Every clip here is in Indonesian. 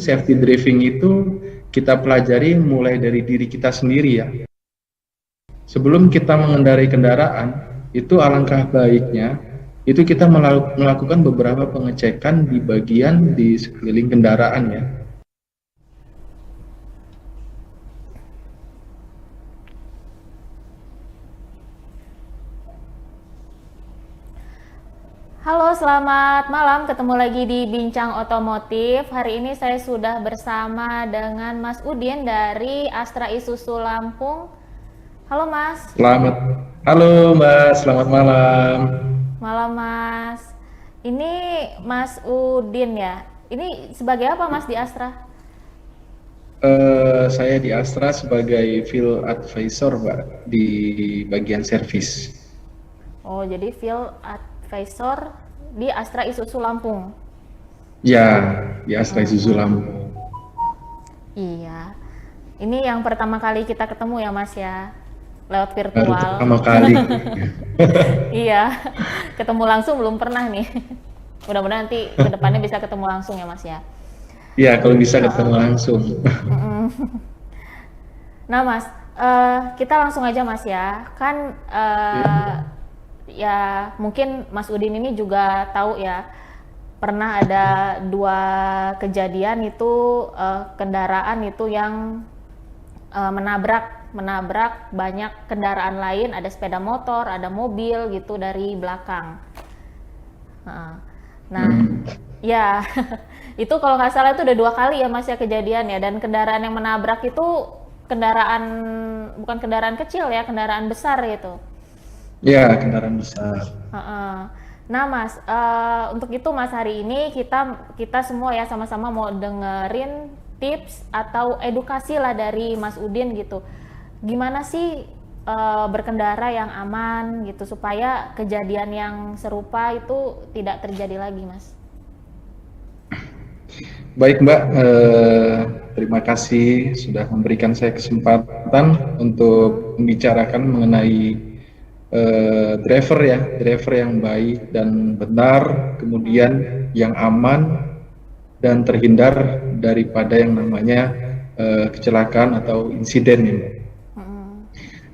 safety driving itu kita pelajari mulai dari diri kita sendiri ya. Sebelum kita mengendarai kendaraan, itu alangkah baiknya itu kita melakukan beberapa pengecekan di bagian di sekeliling kendaraan ya. Halo, selamat malam. Ketemu lagi di Bincang Otomotif. Hari ini saya sudah bersama dengan Mas Udin dari Astra Isuzu Lampung. Halo, Mas. Halo Mbak, selamat malam. Malam, Mas. Ini Mas Udin ya. Ini sebagai apa, Mas, di Astra? Saya di Astra sebagai field advisor, Mbak, di bagian servis. Oh, jadi field advisor di Astra Isuzu Lampung. Ya, di Astra Isuzu Lampung. Iya. Ini yang pertama kali kita ketemu ya, Mas ya. Lewat Baru virtual. pertama kali. Iya, ketemu langsung belum pernah nih. Mudah-mudahan nanti kedepannya bisa ketemu langsung ya, Mas ya. Ya, kalau bisa ketemu langsung. Nah, Mas, kita langsung aja, Mas ya. Kan ya mungkin Mas Udin ini juga tahu ya, pernah ada 2 kejadian itu kendaraan itu yang menabrak banyak kendaraan lain, ada sepeda motor, ada mobil gitu dari belakang. Nah, ya itu kalau nggak salah itu udah 2 kali ya, Mas ya, kejadian ya. Dan kendaraan yang menabrak itu bukan kendaraan kecil ya, kendaraan besar gitu. Ya, kendaraan besar. Nah, Mas, untuk itu Mas, hari ini kita semua ya sama-sama mau dengerin tips atau edukasi lah dari Mas Udin gitu. Gimana sih berkendara yang aman gitu supaya kejadian yang serupa itu tidak terjadi lagi, Mas? Baik Mbak, terima kasih sudah memberikan saya kesempatan untuk membicarakan mengenai driver yang baik dan benar, kemudian yang aman dan terhindar daripada yang namanya kecelakaan atau insiden ini.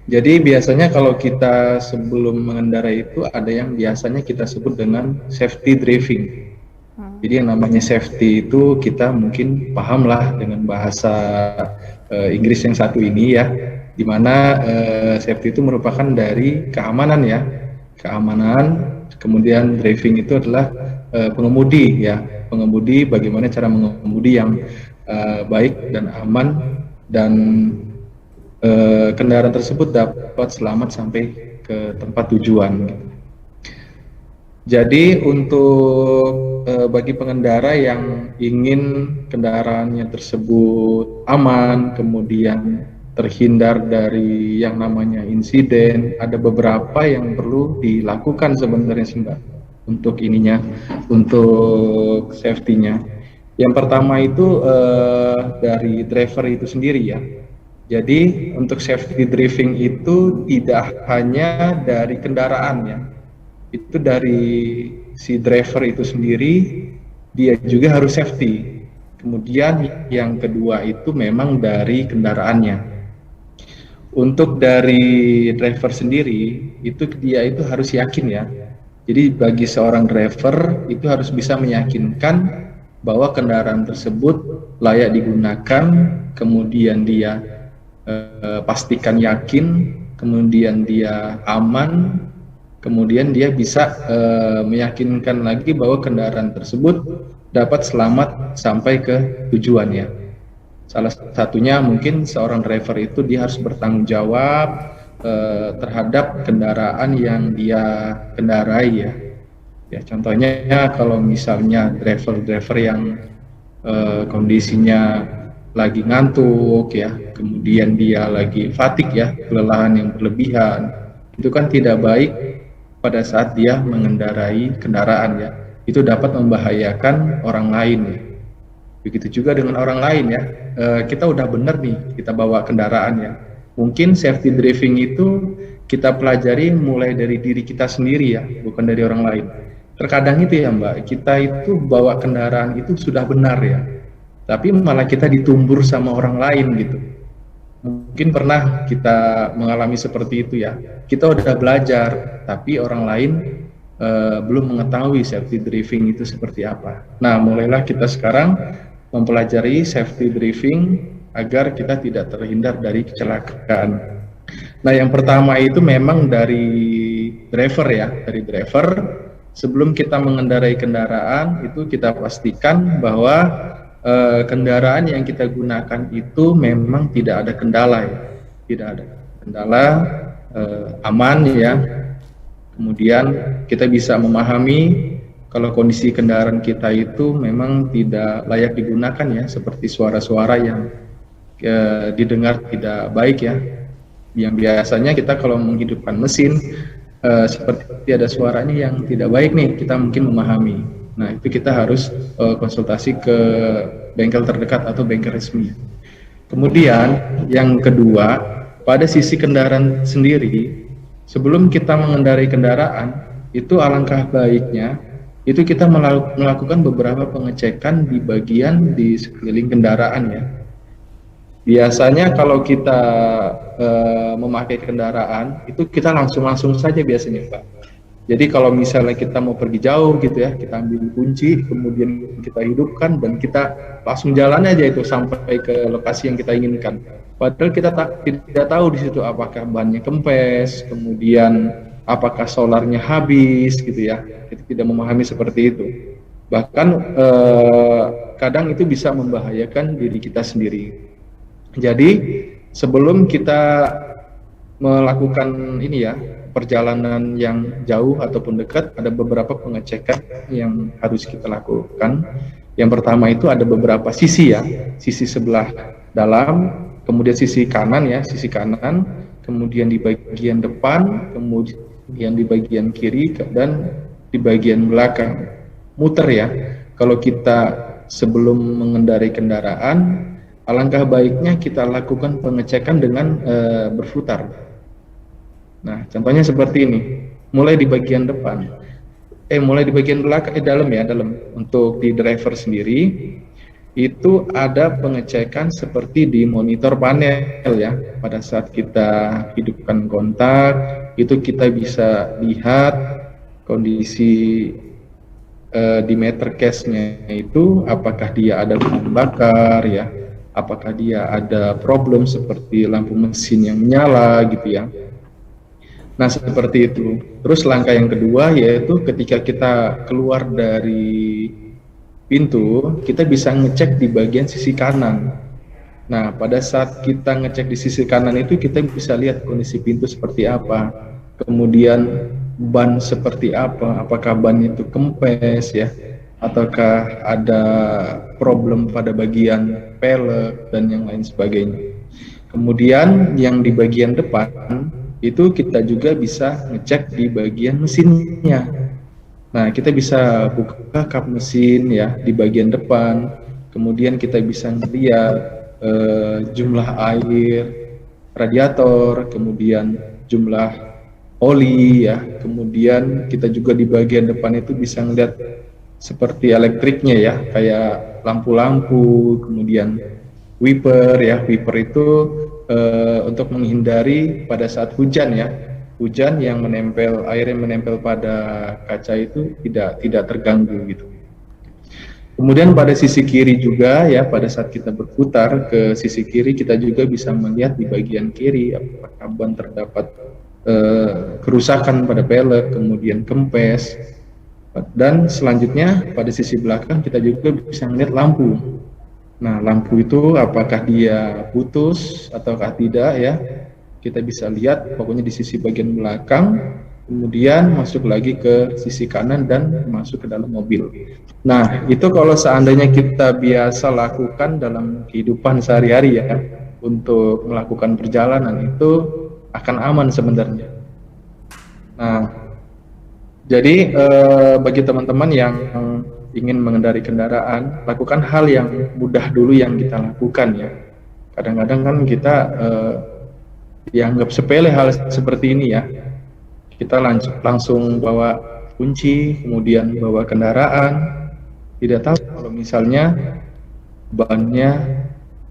Jadi biasanya kalau kita sebelum mengendarai itu ada yang biasanya kita sebut dengan safety driving. Jadi yang namanya safety itu kita mungkin paham lah dengan bahasa Inggris yang satu ini ya, di mana safety itu merupakan dari keamanan ya, keamanan. Kemudian driving itu adalah pengemudi ya, pengemudi bagaimana cara mengemudi yang baik dan aman dan kendaraan tersebut dapat selamat sampai ke tempat tujuan. Jadi untuk bagi pengendara yang ingin kendaraannya tersebut aman, kemudian terhindar dari yang namanya insiden, ada beberapa yang perlu dilakukan sebenarnya sih Mbak untuk ininya, untuk safety-nya. Yang pertama itu dari driver itu sendiri ya. Jadi untuk safety driving itu tidak hanya dari kendaraan ya, itu dari si driver itu sendiri, dia juga harus safety. Kemudian yang kedua itu memang dari kendaraannya. Untuk dari driver sendiri, itu dia itu harus yakin ya. Jadi bagi seorang driver itu harus bisa meyakinkan bahwa kendaraan tersebut layak digunakan, kemudian dia pastikan yakin, kemudian dia aman, kemudian dia bisa meyakinkan lagi bahwa kendaraan tersebut dapat selamat sampai ke tujuannya. Salah satunya mungkin seorang driver itu dia harus bertanggung jawab terhadap kendaraan yang dia kendarai ya. Ya contohnya kalau misalnya driver yang kondisinya lagi ngantuk ya, kemudian dia lagi fatigue ya, kelelahan yang berlebihan, itu kan tidak baik pada saat dia mengendarai kendaraan ya, itu dapat membahayakan orang lain ya. Begitu juga dengan orang lain ya, kita udah bener nih kita bawa kendaraan ya, mungkin safety driving itu kita pelajari mulai dari diri kita sendiri ya, bukan dari orang lain. Terkadang itu ya Mbak, kita itu bawa kendaraan itu sudah benar ya, tapi malah kita ditumbur sama orang lain gitu. Mungkin pernah kita mengalami seperti itu ya. Kita udah belajar, tapi orang lain belum mengetahui safety driving itu seperti apa. Nah, mulailah kita sekarang mempelajari safety driving agar kita tidak terhindar dari kecelakaan. Nah, yang pertama itu memang dari driver ya, dari driver. Sebelum kita mengendarai kendaraan, itu kita pastikan bahwa kendaraan yang kita gunakan itu memang tidak ada kendala ya, tidak ada kendala, aman ya. Kemudian kita bisa memahami kalau kondisi kendaraan kita itu memang tidak layak digunakan ya, seperti suara-suara yang didengar tidak baik ya, yang biasanya kita kalau menghidupkan mesin seperti ada suaranya yang tidak baik nih, kita mungkin memahami. Nah, itu kita harus konsultasi ke bengkel terdekat atau bengkel resmi. Kemudian yang kedua, pada sisi kendaraan sendiri, sebelum kita mengendarai kendaraan, itu alangkah baiknya itu kita melakukan beberapa pengecekan di bagian di sekeliling kendaraan ya. Biasanya kalau kita memakai kendaraan, itu kita langsung saja biasanya Pak. Jadi kalau misalnya kita mau pergi jauh gitu ya, kita ambil kunci, kemudian kita hidupkan dan kita langsung jalan aja itu sampai ke lokasi yang kita inginkan. Padahal kita tidak tahu di situ apakah bannya kempes, kemudian apakah solarnya habis gitu ya. Kita tidak memahami seperti itu. Bahkan kadang itu bisa membahayakan diri kita sendiri. Jadi sebelum kita melakukan ini ya, perjalanan yang jauh ataupun dekat, ada beberapa pengecekan yang harus kita lakukan. Yang pertama itu ada beberapa sisi ya, sisi sebelah dalam, kemudian sisi kanan ya, sisi kanan, kemudian di bagian depan, kemudian di bagian kiri, dan di bagian belakang. Muter ya, kalau kita sebelum mengendarai kendaraan, alangkah baiknya kita lakukan pengecekan dengan berputar. Nah, contohnya seperti ini. Mulai di bagian depan, mulai di bagian belakang, dalam ya, dalam. Untuk di driver sendiri, itu ada pengecekan seperti di monitor panel ya. Pada saat kita hidupkan kontak, itu kita bisa lihat kondisi di meter case-nya itu, apakah dia ada bahan bakar ya, apakah dia ada problem seperti lampu mesin yang menyala gitu ya. Nah, seperti itu. Terus langkah yang kedua yaitu ketika kita keluar dari pintu, kita bisa ngecek di bagian sisi kanan. Nah, pada saat kita ngecek di sisi kanan itu, kita bisa lihat kondisi pintu seperti apa, kemudian ban seperti apa, apakah ban itu kempes ya, ataukah ada problem pada bagian pelek dan yang lain sebagainya. Kemudian yang di bagian depan itu kita juga bisa ngecek di bagian mesinnya. Nah, kita bisa buka kap mesin ya di bagian depan, kemudian kita bisa melihat jumlah air radiator, kemudian jumlah oli ya, kemudian kita juga di bagian depan itu bisa melihat seperti elektriknya ya, kayak lampu-lampu, kemudian wiper ya. Wiper itu untuk menghindari pada saat hujan ya, hujan yang menempel, air yang menempel pada kaca itu tidak terganggu gitu. Kemudian pada sisi kiri juga ya, pada saat kita berputar ke sisi kiri, kita juga bisa melihat di bagian kiri apakah ban terdapat kerusakan pada pelek, kemudian kempes. Dan selanjutnya pada sisi belakang kita juga bisa melihat lampu. Nah, lampu itu apakah dia putus ataukah tidak ya, kita bisa lihat pokoknya di sisi bagian belakang, kemudian masuk lagi ke sisi kanan dan masuk ke dalam mobil. Nah, itu kalau seandainya kita biasa lakukan dalam kehidupan sehari-hari ya, untuk melakukan perjalanan itu akan aman sebenarnya. Nah, jadi bagi teman-teman yang ingin mengendarai kendaraan, lakukan hal yang mudah dulu yang kita lakukan ya. Kadang-kadang kan kita dianggap sepele hal seperti ini ya. Kita langsung bawa kunci, kemudian bawa kendaraan, tidak tahu kalau misalnya bannya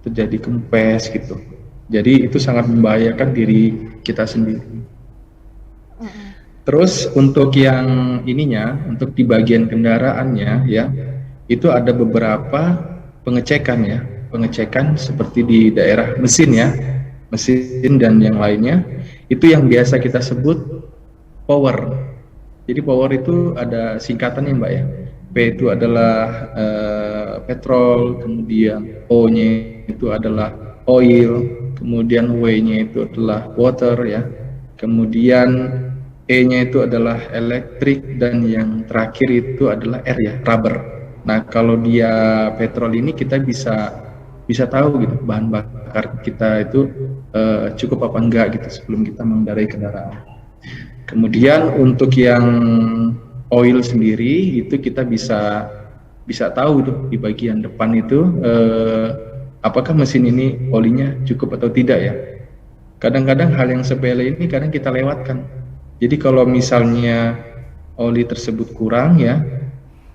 terjadi kempes gitu. Jadi itu sangat membahayakan diri kita sendiri. Terus untuk yang ininya, untuk di bagian kendaraannya ya, itu ada beberapa pengecekan ya, pengecekan seperti di daerah mesin ya, mesin dan yang lainnya, itu yang biasa kita sebut power. Jadi power itu ada singkatannya Mbak ya. P itu adalah petrol, kemudian O-nya itu adalah oil, kemudian W-nya itu adalah water ya, kemudian E-nya itu adalah elektrik, dan yang terakhir itu adalah R ya, rubber. Nah kalau dia petrol ini kita bisa tahu gitu bahan bakar kita itu cukup apa enggak gitu sebelum kita mengendarai kendaraan. Kemudian untuk yang oil sendiri itu kita bisa tahu tuh di bagian depan itu apakah mesin ini olinya cukup atau tidak ya. Kadang-kadang hal yang sepele ini kadang kita lewatkan. Jadi kalau misalnya oli tersebut kurang ya,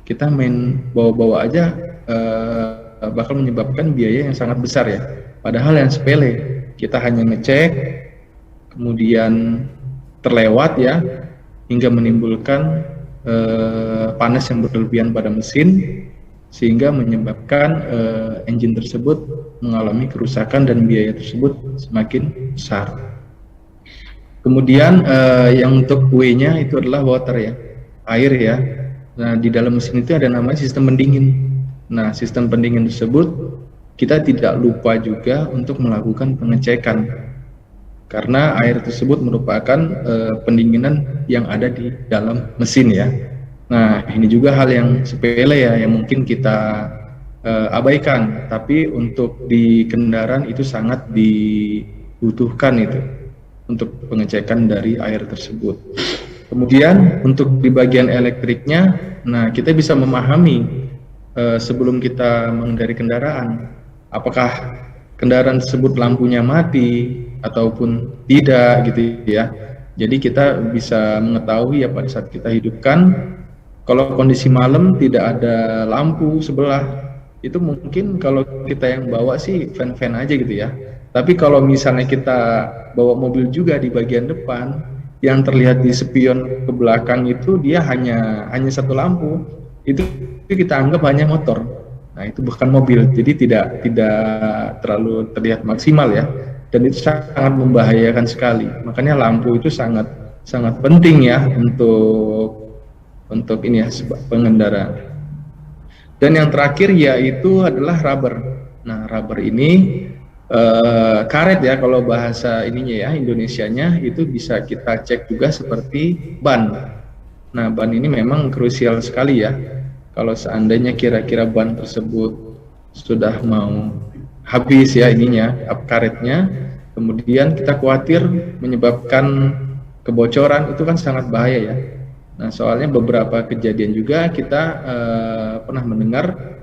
kita main bawa-bawa aja bakal menyebabkan biaya yang sangat besar ya. Padahal yang sepele, kita hanya ngecek, kemudian terlewat ya, hingga menimbulkan panas yang berlebihan pada mesin, sehingga menyebabkan engine tersebut mengalami kerusakan dan biaya tersebut semakin besar. Kemudian yang untuk W-nya itu adalah water ya, air ya. Nah di dalam mesin itu ada namanya sistem pendingin. Nah sistem pendingin tersebut kita tidak lupa juga untuk melakukan pengecekan, karena air tersebut merupakan pendinginan yang ada di dalam mesin ya. Nah ini juga hal yang sepele ya, yang mungkin kita abaikan, tapi untuk di kendaraan itu sangat dibutuhkan itu untuk pengecekan dari air tersebut. Kemudian untuk di bagian elektriknya, nah kita bisa memahami sebelum kita mengendarai kendaraan, apakah kendaraan tersebut lampunya mati ataupun tidak gitu ya. Jadi kita bisa mengetahui ya pada saat kita hidupkan, kalau kondisi malam tidak ada lampu sebelah, itu mungkin kalau kita yang bawa sih fan-fan aja gitu ya. Tapi kalau misalnya kita bawa mobil juga di bagian depan, yang terlihat di spion ke belakang itu dia hanya satu lampu, itu kita anggap hanya motor. Nah itu bukan mobil, jadi tidak terlalu terlihat maksimal ya, dan itu sangat membahayakan sekali. Makanya lampu itu sangat penting ya untuk ini ya, pengendara. Dan yang terakhir yaitu adalah rubber. Nah rubber ini karet ya, kalau bahasa ininya ya, Indonesianya itu bisa kita cek juga seperti ban. Nah ban ini memang krusial sekali ya. Kalau seandainya kira-kira ban tersebut sudah mau habis ya ininya, karetnya, kemudian kita khawatir menyebabkan kebocoran, itu kan sangat bahaya ya. Nah soalnya beberapa kejadian juga kita pernah mendengar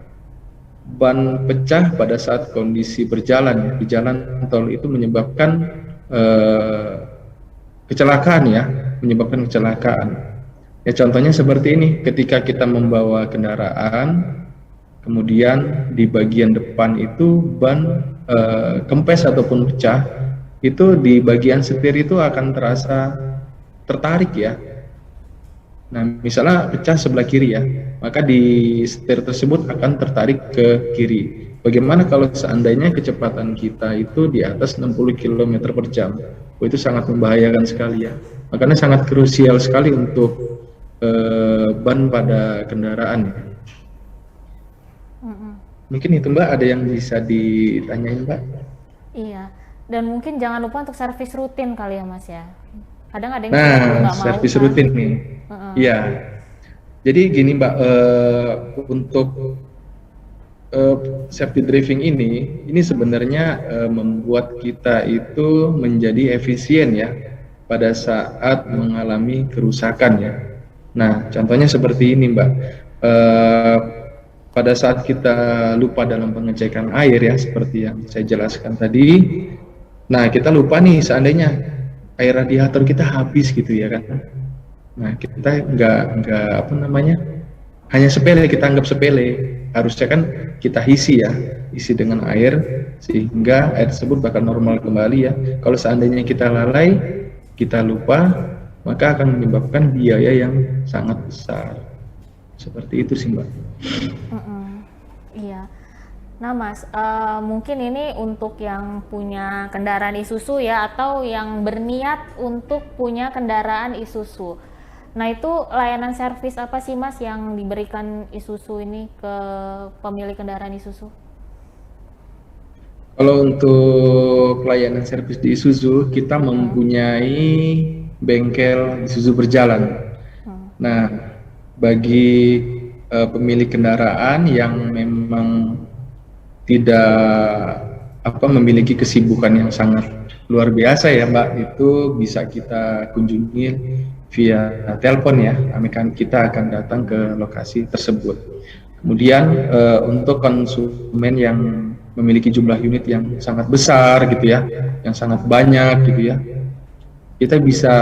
ban pecah pada saat kondisi berjalan di jalan tol, itu menyebabkan kecelakaan ya, menyebabkan kecelakaan. Ya contohnya seperti ini, ketika kita membawa kendaraan, kemudian di bagian depan itu ban kempes ataupun pecah, itu di bagian setir itu akan terasa tertarik ya. Nah misalnya pecah sebelah kiri ya, maka di setir tersebut akan tertarik ke kiri. Bagaimana kalau seandainya kecepatan kita itu di atas 60 km per jam? Itu sangat membahayakan sekali ya. Makanya sangat krusial sekali untuk ban pada kendaraan. Mungkin itu Mbak, ada yang bisa ditanyain Mbak? Iya, dan mungkin jangan lupa untuk servis rutin kali ya Mas ya. Kadang ada yang Nah, nggak mau servis kan. rutin nih. Iya. Jadi gini Mbak, untuk safety driving ini sebenarnya membuat kita itu menjadi efisien ya pada saat mengalami kerusakan ya. Nah, contohnya seperti ini Mbak. Pada saat kita lupa dalam pengecekan air ya, seperti yang saya jelaskan tadi. Nah, kita lupa nih seandainya air radiator kita habis gitu ya kan. Nah kita nggak hanya sepele, kita anggap sepele. Harusnya kan kita isi dengan air sehingga air tersebut bakal normal kembali ya. Kalau seandainya kita lalai, kita lupa, maka akan menyebabkan biaya yang sangat besar. Seperti itu sih Mbak. Iya. Nah Mas, mungkin ini untuk yang punya kendaraan Isuzu ya, atau yang berniat untuk punya kendaraan Isuzu. Nah itu layanan servis apa sih Mas yang diberikan Isuzu ini ke pemilik kendaraan Isuzu? Kalau untuk layanan servis di Isuzu, kita mempunyai bengkel Isuzu berjalan. Nah, bagi pemilik kendaraan yang memang tidak memiliki kesibukan yang sangat luar biasa ya Mbak, itu bisa kita kunjungi via telepon ya. Mekanik kita akan datang ke lokasi tersebut. Kemudian untuk konsumen yang memiliki jumlah unit yang sangat besar gitu ya, yang sangat banyak gitu ya, kita bisa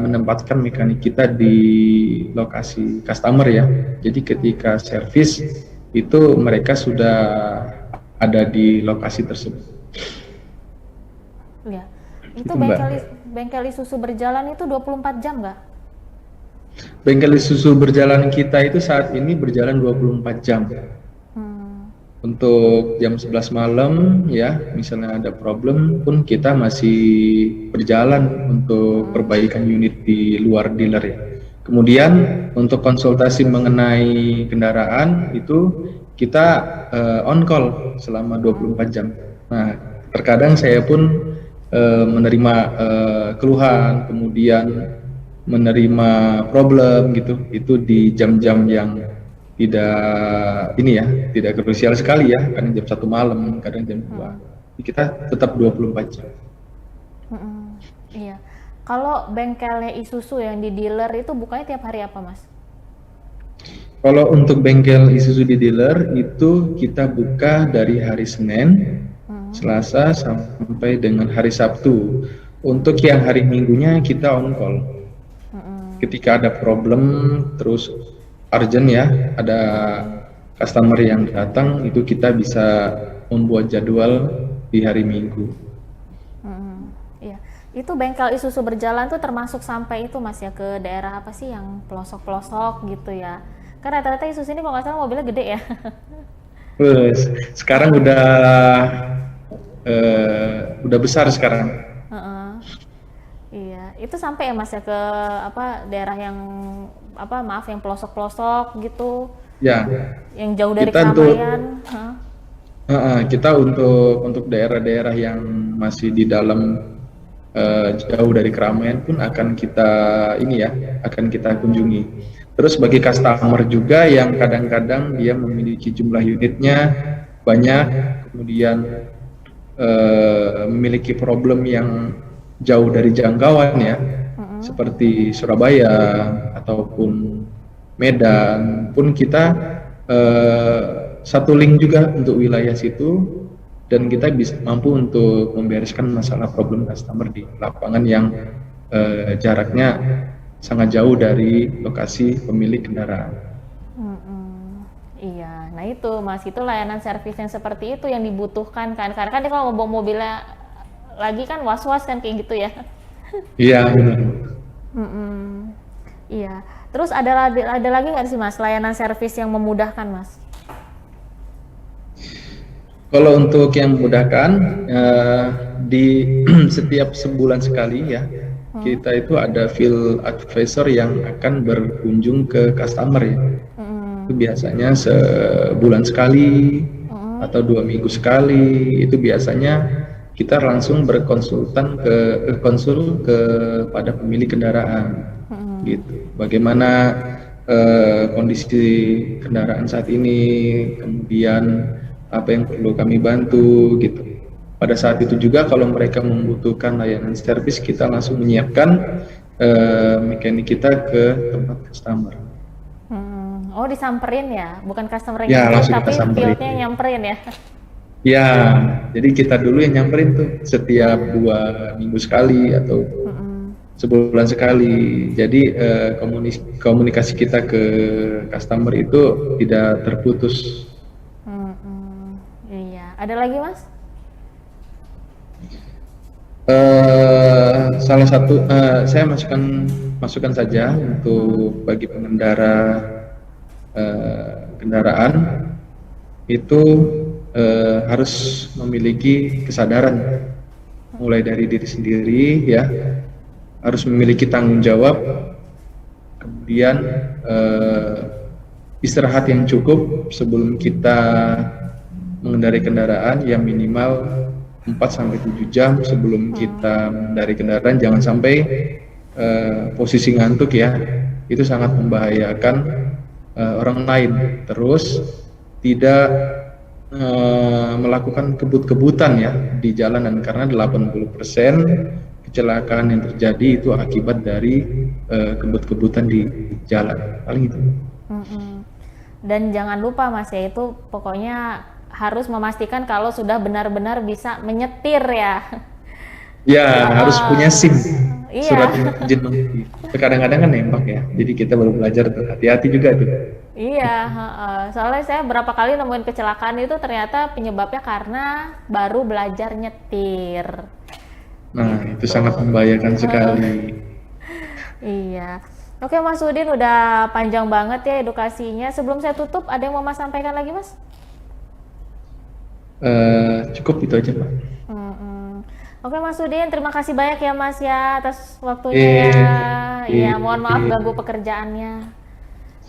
menempatkan mekanik kita di lokasi customer ya. Jadi ketika servis itu mereka sudah ada di lokasi tersebut. Ya, itu bengkel Isuzu berjalan itu 24 jam nggak? Bengkel Isuzu berjalan kita itu saat ini berjalan 24 jam. Untuk jam 11 malam ya, misalnya ada problem pun kita masih berjalan untuk perbaikan unit di luar dealer ya. Kemudian untuk konsultasi mengenai kendaraan itu kita on call selama 24 jam. Nah, terkadang saya pun menerima keluhan, kemudian menerima problem gitu, itu di jam-jam yang tidak krusial sekali ya, kadang jam 1 malam, kadang jam 2. Kita tetap 24 jam. Iya. Kalau bengkelnya Isuzu yang di dealer itu bukanya tiap hari apa Mas? Kalau untuk bengkel Isuzu di dealer itu kita buka dari hari Senin, Selasa sampai dengan hari Sabtu. Untuk yang hari Minggunya kita on call. Ketika ada problem terus urgent ya, ada customer yang datang, itu kita bisa membuat jadwal di hari Minggu. Iya, itu bengkel Isuzu berjalan tuh termasuk sampai itu Mas ya, ke daerah apa sih yang pelosok-pelosok gitu ya? Kan rata-rata Isuzu ini kalau nggak salah mobilnya gede ya. Sekarang udah besar sekarang. Iya, itu sampai ya Mas ya ke daerah yang yang pelosok-pelosok gitu. Ya. Yang jauh dari keramaian. Kita untuk daerah-daerah yang masih di dalam jauh dari keramaian pun akan kita kunjungi. Terus bagi customer juga yang kadang-kadang dia memiliki jumlah unitnya banyak, kemudian memiliki problem yang jauh dari jangkauan ya, seperti Surabaya ataupun Medan, pun kita satu link juga untuk wilayah situ, dan kita bisa mampu untuk membereskan masalah problem customer di lapangan yang jaraknya sangat jauh dari lokasi pemilik kendaraan. Iya, nah itu Mas, itu layanan servis yang seperti itu yang dibutuhkan kan, karena kan dia kalau mau bawa mobilnya lagi kan was-was kan kayak gitu ya. Iya benar. Iya, terus ada lagi nggak sih Mas layanan servis yang memudahkan Mas? Kalau untuk yang memudahkan, di setiap sebulan sekali ya, kita itu ada field advisor yang akan berkunjung ke customer ya. Itu biasanya sebulan sekali atau 2 minggu sekali. Itu biasanya kita langsung berkonsultan kepada pemilik kendaraan, gitu. Bagaimana kondisi kendaraan saat ini, kemudian apa yang perlu kami bantu, gitu. Pada saat itu juga kalau mereka membutuhkan layanan servis, kita langsung menyiapkan mekanik kita ke tempat customer. Oh, disamperin ya, bukan customer yang nyamperin, tapi fieldnya nyamperin ya? Ya, jadi kita dulu yang nyamperin tuh setiap 2 minggu sekali atau sebulan sekali. Jadi komunikasi kita ke customer itu tidak terputus. Iya. Ada lagi Mas? Salah satu saya masukkan saja untuk bagi pengendara kendaraan itu harus memiliki kesadaran mulai dari diri sendiri ya, harus memiliki tanggung jawab, kemudian istirahat yang cukup sebelum kita mengendarai kendaraan, yang minimal 4-7 jam sebelum kita mengendarai kendaraan. Jangan sampai posisi ngantuk ya, itu sangat membahayakan orang lain. Terus tidak melakukan kebut-kebutan ya di jalanan, karena 80% kecelakaan yang terjadi itu akibat dari kebut-kebutan di jalan, paling itu. Dan jangan lupa Mas ya, itu pokoknya harus memastikan kalau sudah benar-benar bisa menyetir ya. Ya, harus punya SIM, Iya. surat izin mengemudi. Kadang-kadang kan nembak ya, jadi kita baru belajar tuh, hati-hati juga tuh. Iya, soalnya saya berapa kali nemuin kecelakaan itu ternyata penyebabnya karena baru belajar nyetir. Nah, itu sangat membahayakan sekali. Iya. Oke Mas Udin, udah panjang banget ya edukasinya. Sebelum saya tutup, ada yang mau Mas sampaikan lagi Mas? Cukup itu aja, Pak. Oke Mas Udin, terima kasih banyak ya Mas ya atas waktunya ya. Iya, mohon maaf ganggu pekerjaannya.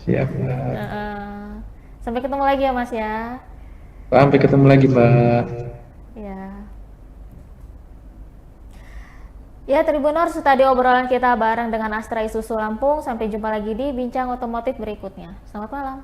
Siap, Pak. Sampai ketemu lagi ya Mas ya. Sampai ketemu lagi, Pak. Ya. Ya Tribuners, tadi obrolan kita bareng dengan Astra Isuzu Lampung. Sampai jumpa lagi di Bincang Otomotif berikutnya. Selamat malam.